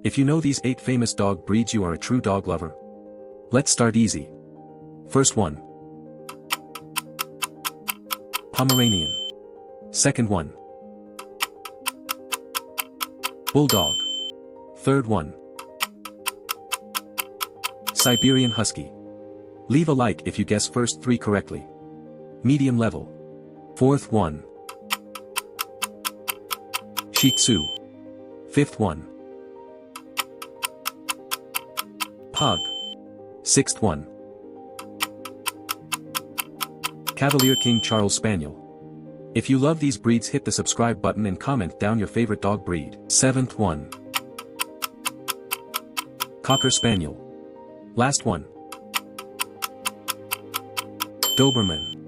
If you know these 8 famous dog breeds, you are a true dog lover. Let's start easy. First one. Pomeranian. Second one. Bulldog. Third one. Siberian Husky. Leave a like if you guess first 3 correctly. Medium level. Fourth one. Shih Tzu. Fifth one. Pug. Sixth one. Cavalier King Charles Spaniel. If you love these breeds, hit the subscribe button and comment down your favorite dog breed. Seventh one. Cocker Spaniel. Last one. Doberman.